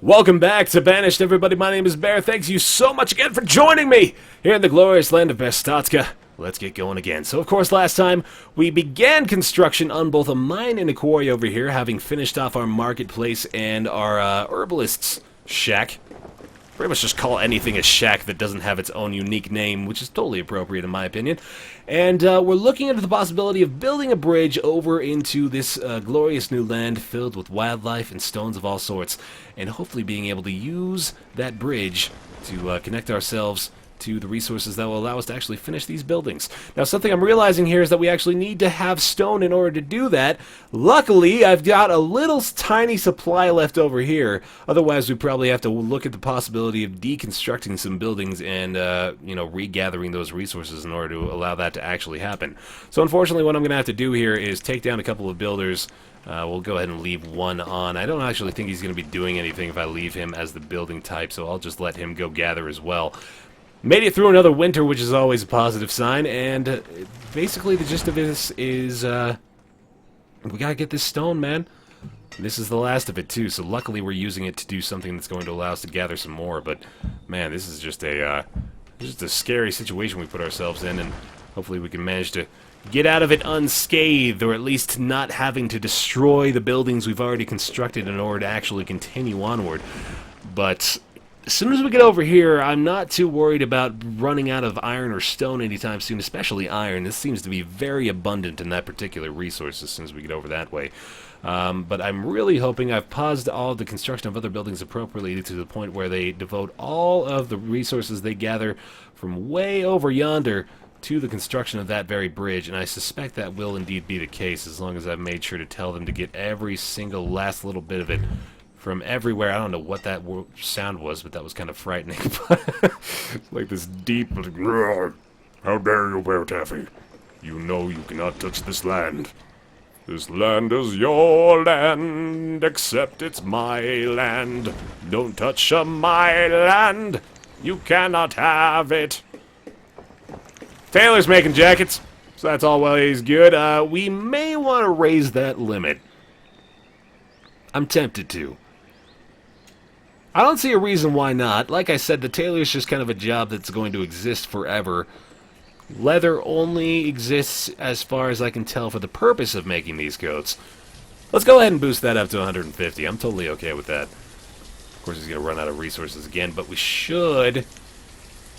Welcome back to Banished, everybody. My name is Baer. Thanks you so much again for joining me here in the glorious land of Banished. Let's get going again. So, of course, last time we began construction on both a mine and a quarry over here, having finished off our marketplace and our herbalist's shack. Pretty much just call anything a shack that doesn't have its own unique name, which is totally appropriate in my opinion. And we're looking into the possibility of building a bridge over into this glorious new land filled with wildlife and stones of all sorts, and hopefully being able to use that bridge to connect ourselves to the resources that will allow us to actually finish these buildings. Now, something I'm realizing here is that we actually need to have stone in order to do that. Luckily, I've got a little tiny supply left over here. Otherwise, we probably have to look at the possibility of deconstructing some buildings and, regathering those resources in order to allow that to actually happen. So, unfortunately, what I'm going to have to do here is take down a couple of builders. We'll go ahead and leave one on. I don't actually think he's going to be doing anything if I leave him as the building type, so I'll just let him go gather as well. Made it through another winter, which is always a positive sign, and basically the gist of this is we gotta get this stone, man. This is the last of it, too, so luckily we're using it to do something that's going to allow us to gather some more, but, man, this is just a scary situation we put ourselves in, and hopefully we can manage to get out of it unscathed, or at least not having to destroy the buildings we've already constructed in order to actually continue onward. But as soon as we get over here, I'm not too worried about running out of iron or stone anytime soon, especially iron. This seems to be very abundant in that particular resource as soon as we get over that way. But I'm really hoping I've paused all of the construction of other buildings appropriately to the point where they devote all of the resources they gather from way over yonder to the construction of that very bridge, and I suspect that will indeed be the case as long as I've made sure to tell them to get every single last little bit of it from everywhere. I don't know what that sound was, but that was kind of frightening. It's like this deep, how dare you, Bear Taffy? You know you cannot touch this land. This land is your land, except it's my land. Don't touch my land. You cannot have it. Taylor's making jackets, so that's all well is good. We may want to raise that limit. I'm tempted to. I don't see a reason why not. Like I said, the tailor's just kind of a job that's going to exist forever. Leather only exists, as far as I can tell, for the purpose of making these coats. Let's go ahead and boost that up to 150. I'm totally okay with that. Of course, he's going to run out of resources again, but we should...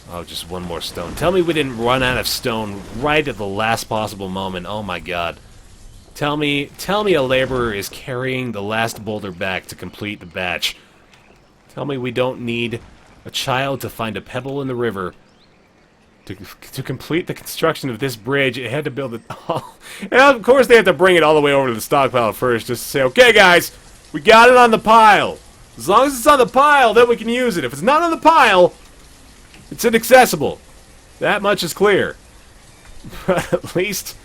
Oh, just one more stone. Tell me we didn't run out of stone right at the last possible moment. Oh my god. Tell me a laborer is carrying the last boulder back to complete the batch. Tell me we don't need a child to find a pebble in the river to complete the construction of this bridge. It had to build it all. And of course they have to bring it all the way over to the stockpile first just to say, okay guys, we got it on the pile. As long as it's on the pile, then we can use it. If it's not on the pile, it's inaccessible. That much is clear. But at least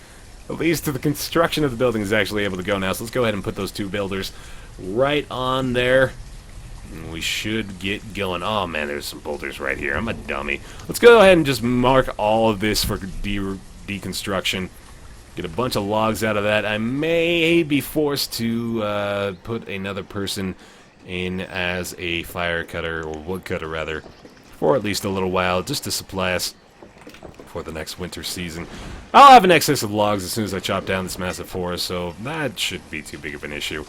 the construction of the building is actually able to go now. So let's go ahead and put those two builders right on there. And we should get going. Oh man, there's some boulders right here. I'm a dummy. Let's go ahead and just mark all of this for deconstruction. Get a bunch of logs out of that. I may be forced to put another person in as a fire cutter, or wood cutter rather, for at least a little while, just to supply us for the next winter season. I'll have an excess of logs as soon as I chop down this massive forest, so that shouldn't be too big of an issue.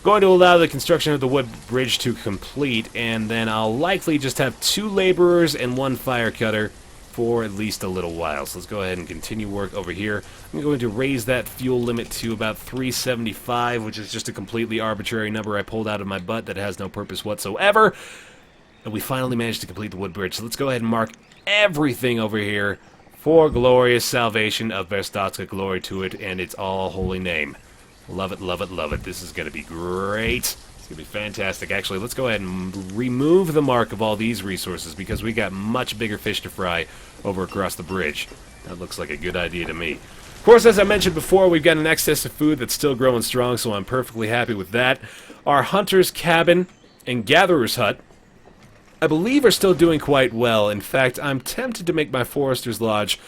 Going to allow the construction of the wood bridge to complete, and then I'll likely just have 2 laborers and 1 fire cutter for at least a little while. So let's go ahead and continue work over here. I'm going to raise that fuel limit to about 375, which is just a completely arbitrary number I pulled out of my butt that has no purpose whatsoever. And we finally managed to complete the wood bridge. So let's go ahead and mark everything over here for glorious salvation of Banished. Glory to it and its all holy name. Love it, love it, love it. This is going to be great. It's going to be fantastic. Actually, let's go ahead and remove the mark of all these resources because we got much bigger fish to fry over across the bridge. That looks like a good idea to me. Of course, as I mentioned before, we've got an excess of food that's still growing strong, so I'm perfectly happy with that. Our hunter's cabin and gatherer's hut, I believe, are still doing quite well. In fact, I'm tempted to make my forester's lodge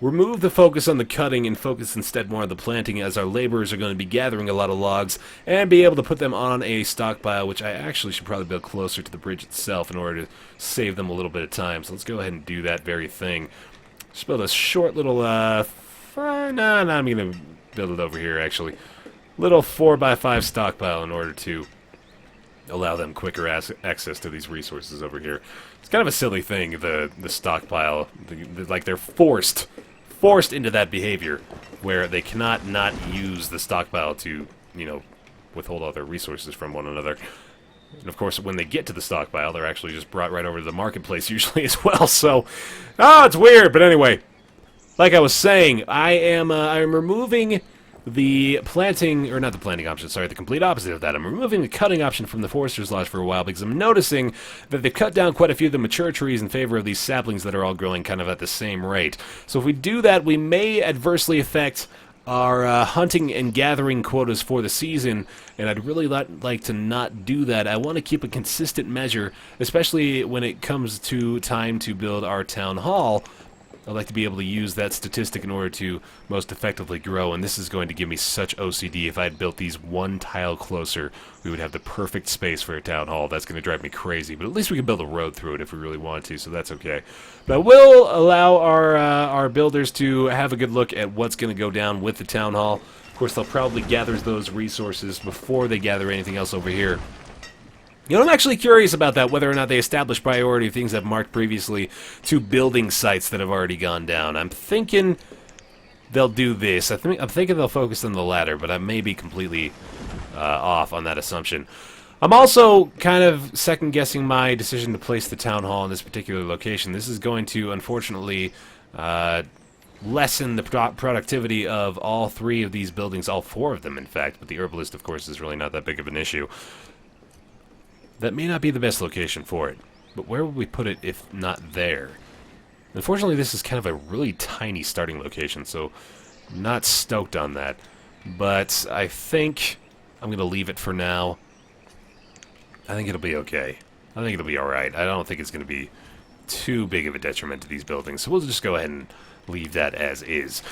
remove the focus on the cutting and focus instead more on the planting, as our laborers are going to be gathering a lot of logs and be able to put them on a stockpile, which I actually should probably build closer to the bridge itself in order to save them a little bit of time. So let's go ahead and do that very thing. Just build a short little, no, I'm going to build it over here, actually. Little 4x5 stockpile in order to allow them quicker access to these resources over here. It's kind of a silly thing, the stockpile. Like, they're forced into that behavior where they cannot not use the stockpile to, you know, withhold all their resources from one another. And of course, when they get to the stockpile, they're actually just brought right over to the marketplace usually as well. So, it's weird. But anyway, like I was saying, I am removing the planting, or not the planting option, sorry, the complete opposite of that. I'm removing the cutting option from the Forester's Lodge for a while because I'm noticing that they've cut down quite a few of the mature trees in favor of these saplings that are all growing kind of at the same rate. So if we do that, we may adversely affect our hunting and gathering quotas for the season, and I'd really like to not do that. I want to keep a consistent measure, especially when it comes to time to build our town hall. I'd like to be able to use that statistic in order to most effectively grow, and this is going to give me such OCD. If I had built these one tile closer, we would have the perfect space for a town hall. That's going to drive me crazy, but at least we can build a road through it if we really want to, so that's okay. But I will allow our builders to have a good look at what's going to go down with the town hall. Of course, they'll probably gather those resources before they gather anything else over here. You know, I'm actually curious about that, whether or not they establish priority of things I've marked previously to building sites that have already gone down. I'm thinking they'll do this. I'm thinking they'll focus on the latter, but I may be completely off on that assumption. I'm also kind of second-guessing my decision to place the town hall in this particular location. This is going to, unfortunately, lessen the productivity of all three of these buildings, all four of them, in fact, but the herbalist, of course, is really not that big of an issue. That may not be the best location for it, but where would we put it if not there? Unfortunately, this is kind of a really tiny starting location, so I'm not stoked on that. But I think I'm going to leave it for now. I think it'll be okay. I think it'll be alright. I don't think it's going to be too big of a detriment to these buildings, so we'll just go ahead and leave that as is.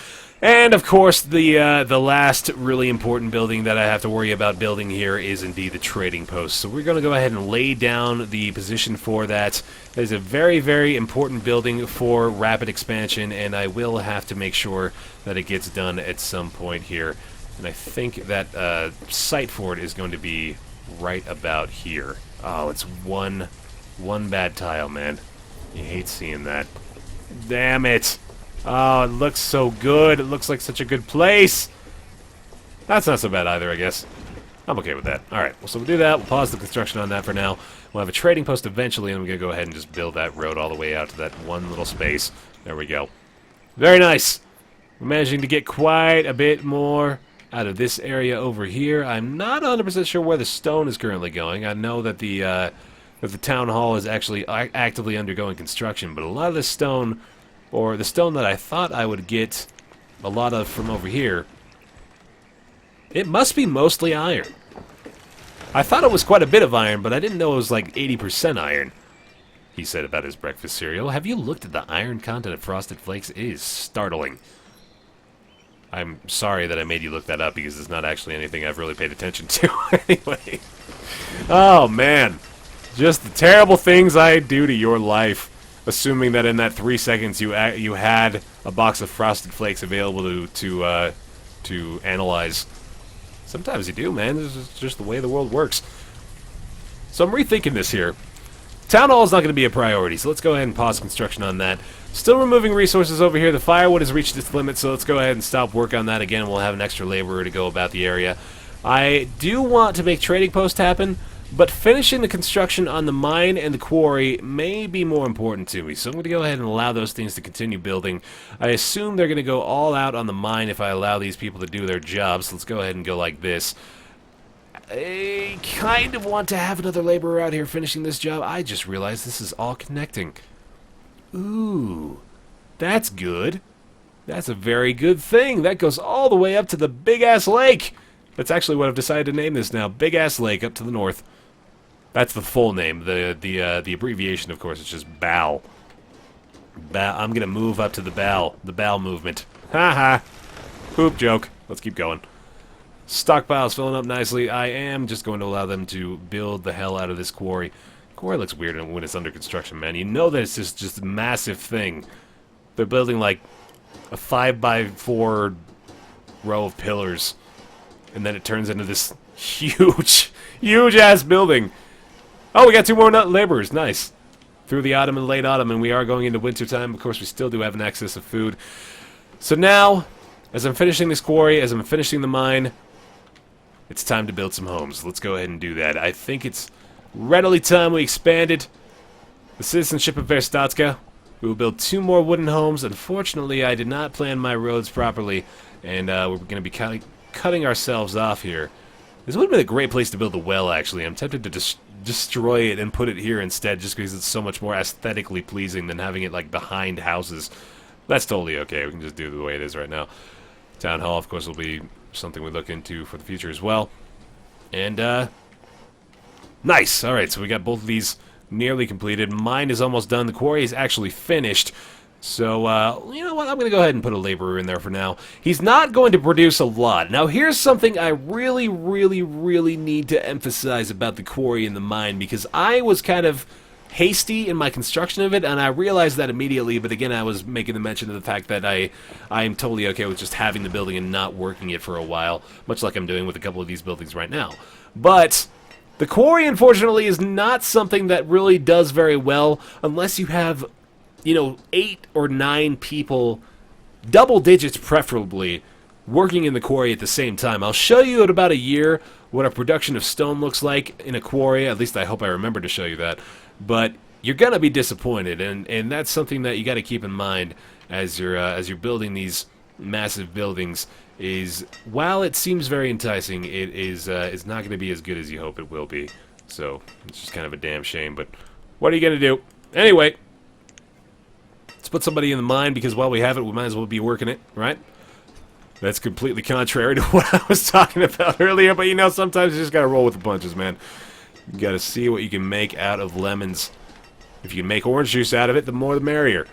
And, of course, the last really important building that I have to worry about building here is indeed the trading post. So we're going to go ahead and lay down the position for that. That is a very, very important building for rapid expansion, and I will have to make sure that it gets done at some point here. And I think that site for it is going to be right about here. Oh, it's one bad tile, man. You hate seeing that. Damn it! Oh, it looks so good. It looks like such a good place. That's not so bad either, I guess. I'm okay with that. Alright, well, so we'll do that. We'll pause the construction on that for now. We'll have a trading post eventually, and we're going to go ahead and just build that road all the way out to that one little space. There we go. Very nice. We're managing to get quite a bit more out of this area over here. I'm not 100% sure where the stone is currently going. I know that the town hall is actually actively undergoing construction, but a lot of the stone, or the stone that I thought I would get a lot of from over here, it must be mostly iron. I thought it was quite a bit of iron, but I didn't know it was like 80% iron. He said about his breakfast cereal. Have you looked at the iron content of Frosted Flakes? It is startling. I'm sorry that I made you look that up because it's not actually anything I've really paid attention to. Anyway. Oh, man. Just the terrible things I do to your life. Assuming that in that 3 seconds you had a box of Frosted Flakes available to analyze. Sometimes you do, man. This is just the way the world works. So I'm rethinking this here. Town Hall is not going to be a priority, so let's go ahead and pause construction on that. Still removing resources over here. The firewood has reached its limit, so let's go ahead and stop work on that again. We'll have an extra laborer to go about the area. I do want to make trading post happen, but finishing the construction on the mine and the quarry may be more important to me, so I'm going to go ahead and allow those things to continue building. I assume they're going to go all out on the mine if I allow these people to do their jobs, so let's go ahead and go like this. I kind of want to have another laborer out here finishing this job. I just realized this is all connecting. Ooh, that's good. That's a very good thing. That goes all the way up to the big-ass lake. That's actually what I've decided to name this now. Big-ass lake up to the north. That's the full name. The abbreviation, of course, is just BAL. I'm going to move up to the bowel movement. Haha. Poop joke. Let's keep going. Stockpile's filling up nicely. I am just going to allow them to build the hell out of this quarry. Quarry looks weird when it's under construction, man. You know that it's just a massive thing. They're building like a 5x4 row of pillars, and then it turns into this huge ass building. Oh, we got 2 more laborers. Nice. Through the autumn and late autumn, and we are going into winter time. Of course, we still do have an excess of food. So now, as I'm finishing this quarry, as I'm finishing the mine, it's time to build some homes. Let's go ahead and do that. I think it's readily time we expanded the citizenship of Verstatska. We will build 2 more wooden homes. Unfortunately, I did not plan my roads properly, and we're going to be cutting ourselves off here. This would have been a great place to build a well, actually. I'm tempted to destroy it and put it here instead, just because it's so much more aesthetically pleasing than having it like behind houses. That's totally okay. We can just do it the way it is right now. Town hall, of course, will be something we look into for the future as well. And nice. All right, so we got both of these nearly completed. Mine is almost done. The quarry is actually finished. So, you know what? I'm going to go ahead and put a laborer in there for now. He's not going to produce a lot. Now, here's something I really, really, really need to emphasize about the quarry and the mine, because I was kind of hasty in my construction of it, and I realized that immediately, but again, I was making the mention of the fact that I am totally okay with just having the building and not working it for a while, much like I'm doing with a couple of these buildings right now. But the quarry, unfortunately, is not something that really does very well unless you have, you know, 8 or 9 people, double digits preferably, working in the quarry at the same time. I'll show you in about a year what a production of stone looks like in a quarry. At least I hope I remember to show you that. But you're gonna be disappointed, and that's something that you got to keep in mind as you're building these massive buildings. Is while it seems very enticing, it's not going to be as good as you hope it will be. So it's just kind of a damn shame. But what are you gonna do? Anyway, let's put somebody in the mine, because while we have it, we might as well be working it, right? That's completely contrary to what I was talking about earlier, but you know, sometimes you just gotta roll with the punches, man. You gotta see what you can make out of lemons. If you can make orange juice out of it, the more the merrier.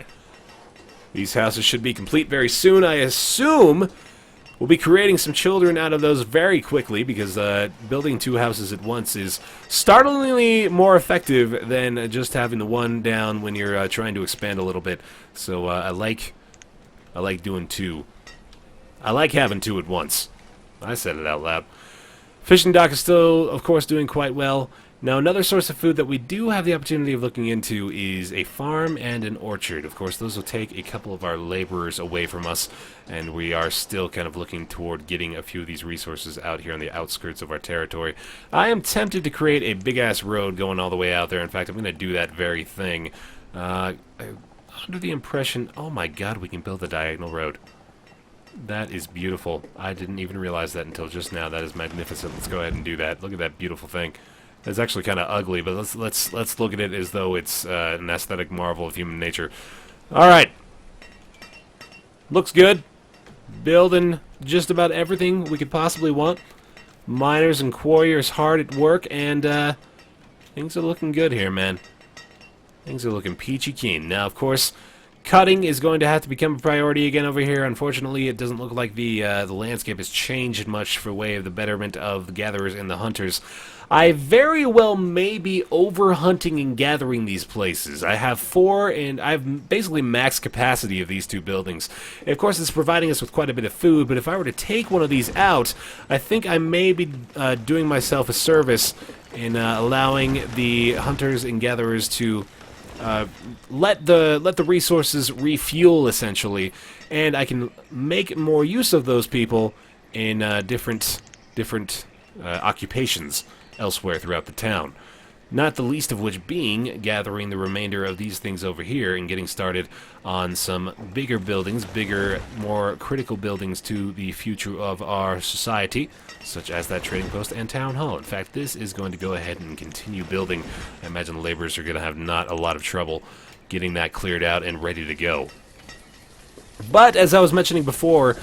These houses should be complete very soon. I assume we'll be creating some children out of those very quickly, because building 2 houses at once is startlingly more effective than just having the one down when you're trying to expand a little bit. So I like doing 2. I like having 2 at once. I said it out loud. Fishing dock is still, of course, doing quite well. Now, another source of food that we do have the opportunity of looking into is a farm and an orchard. Of course, those will take a couple of our laborers away from us, and we are still kind of looking toward getting a few of these resources out here on the outskirts of our territory. I am tempted to create a big-ass road going all the way out there. In fact, I'm going to do that very thing. I'm under the impression... Oh my god, we can build a diagonal road. That is beautiful. I didn't even realize that until just now. That is magnificent. Let's go ahead and do that. Look at that beautiful thing. It's actually kind of ugly, but let's look at it as though it's an aesthetic marvel of human nature. All right. Looks good. Building just about everything we could possibly want. Miners and quarriers hard at work, and things are looking good here, man. Things are looking peachy keen. Now, of course, cutting is going to have to become a priority again over here. Unfortunately, it doesn't look like the landscape has changed much for way of the betterment of the gatherers and the hunters. I very well may be over-hunting and gathering these places. I have 4, and I have basically max capacity of these 2 buildings. And of course, it's providing us with quite a bit of food, but if I were to take one of these out, I think I may be doing myself a service in allowing the hunters and gatherers to let the resources refuel, essentially, and I can make more use of those people in different occupations elsewhere throughout the town. Not the least of which being gathering the remainder of these things over here and getting started on some bigger buildings, bigger, more critical buildings to the future of our society, such as that trading post and town hall. In fact, this is going to go ahead and continue building. I imagine the laborers are going to have not a lot of trouble getting that cleared out and ready to go. But, as I was mentioning before,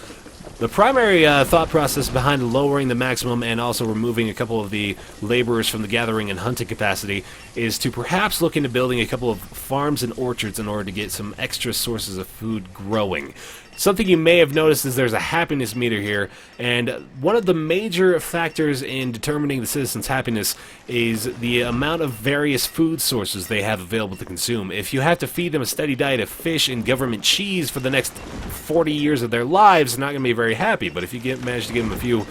The primary thought process behind lowering the maximum and also removing a couple of the laborers from the gathering and hunting capacity is to perhaps look into building a couple of farms and orchards in order to get some extra sources of food growing. Something you may have noticed is there's a happiness meter here, and one of the major factors in determining the citizens' happiness is the amount of various food sources they have available to consume. If you have to feed them a steady diet of fish and government cheese for the next 40 years of their lives, they're not going to be very happy, but if you manage to give them a few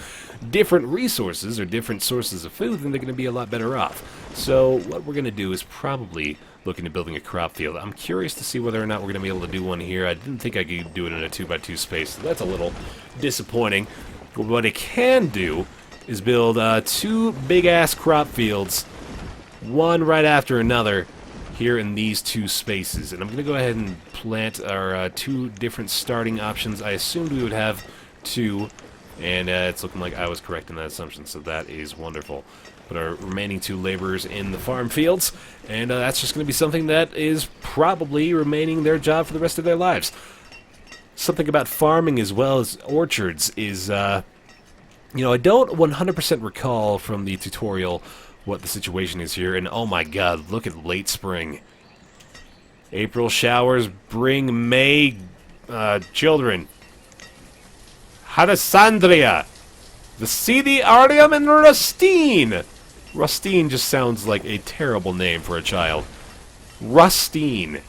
different resources or different sources of food, then they're going to be a lot better off. So what we're going to do is probably look into building a crop field. I'm curious to see whether or not we're going to be able to do one here. I didn't think I could do it in a 2x2 space, so that's a little disappointing. But what I can do is build 2 big-ass crop fields, one right after another, here in these 2 spaces. And I'm going to go ahead and plant our 2 different starting options. I assumed we would have 2, and it's looking like I was correct in that assumption, so that is wonderful. Put our remaining 2 laborers in the farm fields, and that's just going to be something that is probably remaining their job for the rest of their lives. Something about farming as well as orchards is, I don't 100% recall from the tutorial what the situation is here, and oh my god, look at late spring. April showers bring May children. Hadasandria, Vasidiarium, and Rustine. Rustine just sounds like a terrible name for a child. Rustine.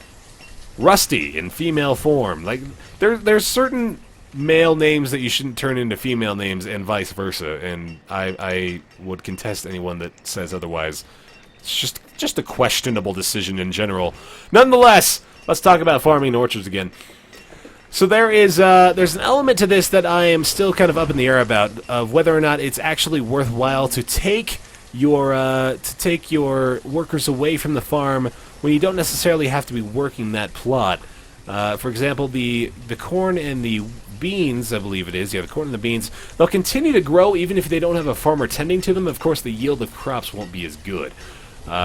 Rusty in female form. Like, there's certain male names that you shouldn't turn into female names and vice versa, and I would contest anyone that says otherwise. It's just a questionable decision in general. Nonetheless, let's talk about farming and orchards again. So there's an element to this that I am still kind of up in the air about, of whether or not it's actually worthwhile to take your workers away from the farm when you don't necessarily have to be working that plot. For example, the corn and the beans, I believe it is, the corn and the beans, they'll continue to grow even if they don't have a farmer tending to them. Of course, the yield of crops won't be as good.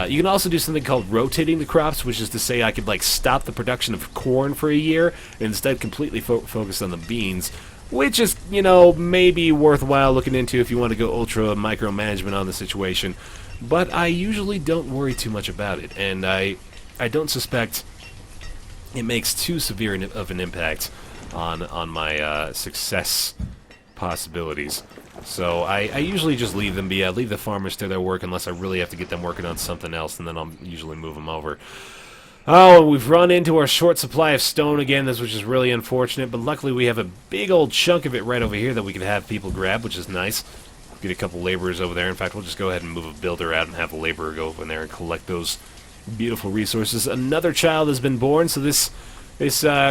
You can also do something called rotating the crops, which is to say I could stop the production of corn for a year and instead completely focus on the beans, which is, maybe worthwhile looking into if you want to go ultra micromanagement on the situation. But I usually don't worry too much about it, and I don't suspect it makes too severe of an impact on my success possibilities. So I usually just leave them be. I leave the farmers to their work unless I really have to get them working on something else, and then I'll usually move them over. Oh, we've run into our short supply of stone again, which is really unfortunate, but luckily we have a big old chunk of it right over here that we can have people grab, which is nice. Get a couple laborers over there. In fact, we'll just go ahead and move a builder out and have a laborer go over there and collect those beautiful resources. Another child has been born, so this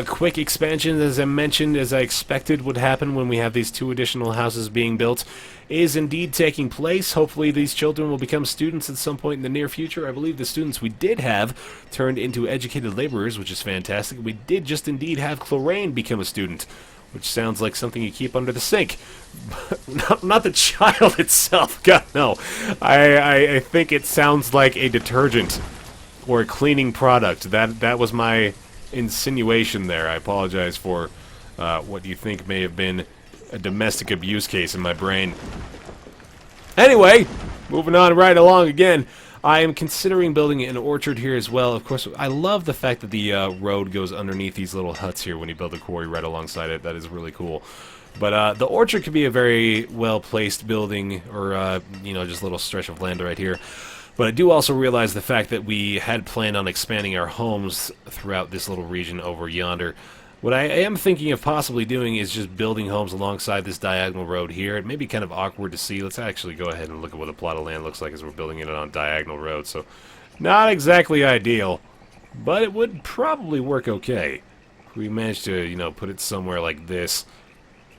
quick expansion, as I mentioned, as I expected would happen when we have these 2 additional houses being built, is indeed taking place. Hopefully these children will become students at some point in the near future. I believe the students we did have turned into educated laborers, which is fantastic. We did just indeed have Chlorane become a student, which sounds like something you keep under the sink. Not the child itself. God, no. I think it sounds like a detergent or a cleaning product. That was my insinuation there. I apologize for what you think may have been a domestic abuse case in my brain. Anyway, moving on right along again. I am considering building an orchard here as well. Of course, I love the fact that the road goes underneath these little huts here when you build a quarry right alongside it. That is really cool. But the orchard could be a very well-placed building, or, just a little stretch of land right here. But I do also realize the fact that we had planned on expanding our homes throughout this little region over yonder. What I am thinking of possibly doing is just building homes alongside this diagonal road here. It may be kind of awkward to see. Let's actually go ahead and look at what a plot of land looks like as we're building it on a diagonal road. So, not exactly ideal, but it would probably work okay. If we managed to, put it somewhere like this,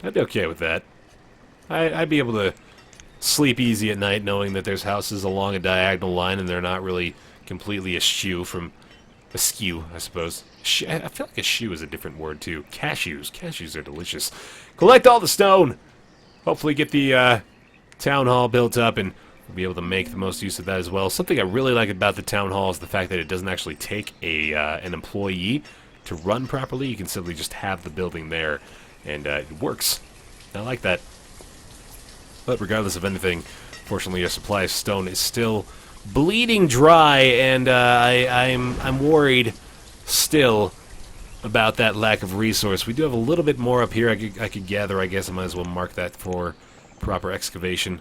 I'd be okay with that. I'd be able to sleep easy at night knowing that there's houses along a diagonal line and they're not really completely askew, I suppose. I feel like eschew is a different word too. Cashews are delicious. Collect all the stone. Hopefully get the town hall built up, and we'll be able to make the most use of that as well. Something I really like about the town hall is the fact that it doesn't actually take an employee to run properly. You can simply just have the building there, and it works I like that. But regardless of anything, fortunately our supply of stone is still bleeding dry, and I'm worried still about that lack of resource. We do have a little bit more up here I could gather. I guess I might as well mark that for proper excavation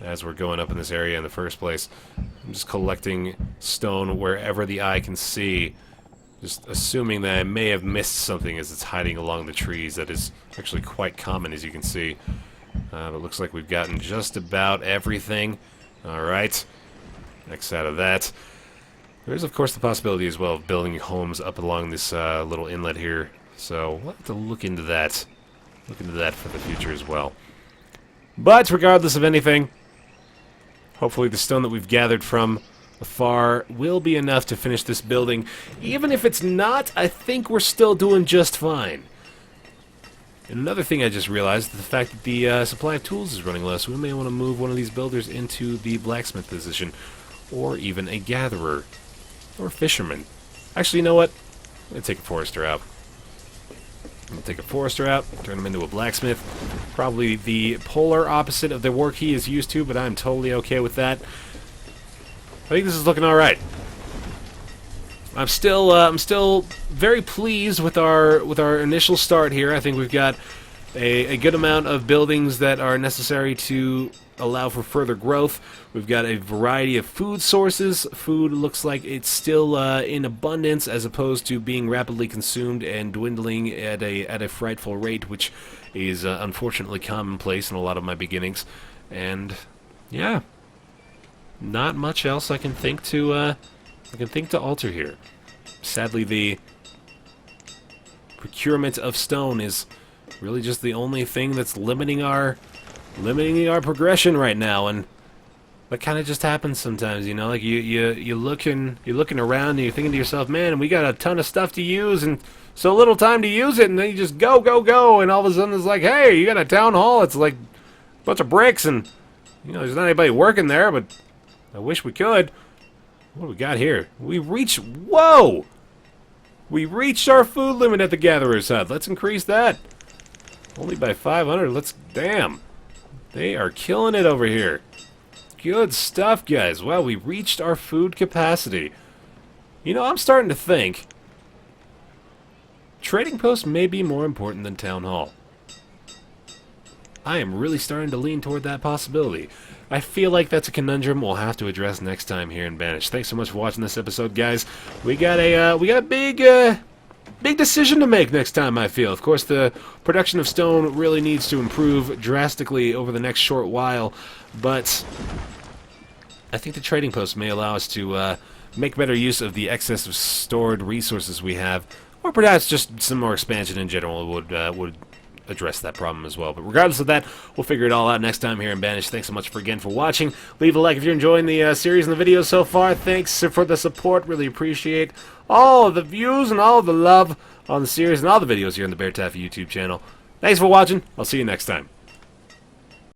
as we're going up in this area in the first place. I'm just collecting stone wherever the eye can see, just assuming that I may have missed something as it's hiding along the trees. That is actually quite common, as you can see. But it looks like we've gotten just about everything. Alright, next out of that. There's, of course, the possibility as well of building homes up along this little inlet here. So we'll have to look into that. Look into that for the future as well. But regardless of anything, hopefully the stone that we've gathered from afar will be enough to finish this building. Even if it's not, I think we're still doing just fine. And another thing I just realized is the fact that the supply of tools is running low, so we may want to move one of these builders into the blacksmith position, or even a gatherer. Or fisherman. Actually, you know what? I'm going to take a forester out. I'm going to take a forester out, turn him into a blacksmith. Probably the polar opposite of the work he is used to, but I'm totally okay with that. I think this is looking alright. I'm still very pleased with our initial start here. I think we've got a good amount of buildings that are necessary to allow for further growth. We've got a variety of food sources. Food looks like it's still in abundance, as opposed to being rapidly consumed and dwindling at a frightful rate, which is unfortunately commonplace in a lot of my beginnings. And yeah, not much else I can think to alter here. Sadly, the procurement of stone is really just the only thing that's limiting our progression right now, and that kind of just happens sometimes, you know. Like you're looking around and you're thinking to yourself, man, we got a ton of stuff to use and so little time to use it, and then you just go, and all of a sudden it's like, hey, you got a town hall. It's like a bunch of bricks, and you know, there's not anybody working there, but I wish we could. What do we got here? We reached our food limit at the gatherer's hut. Let's increase that. Only by 500. Damn. They are killing it over here. Good stuff, guys. Wow, we reached our food capacity. You know, I'm starting to think trading post may be more important than town hall. I am really starting to lean toward that possibility. I feel like that's a conundrum we'll have to address next time here in Banished. Thanks so much for watching this episode, guys. We got a big decision to make next time, I feel. Of course, the production of stone really needs to improve drastically over the next short while, but I think the trading post may allow us to make better use of the excess of stored resources we have, or perhaps just some more expansion in general would address that problem as well. But regardless of that, we'll figure it all out next time here in Banished. Thanks so much again for watching. Leave a like if you're enjoying the series and the videos so far. Thanks for the support. Really appreciate all of the views and all of the love on the series and all the videos here on the Baer YouTube channel. Thanks for watching. I'll see you next time.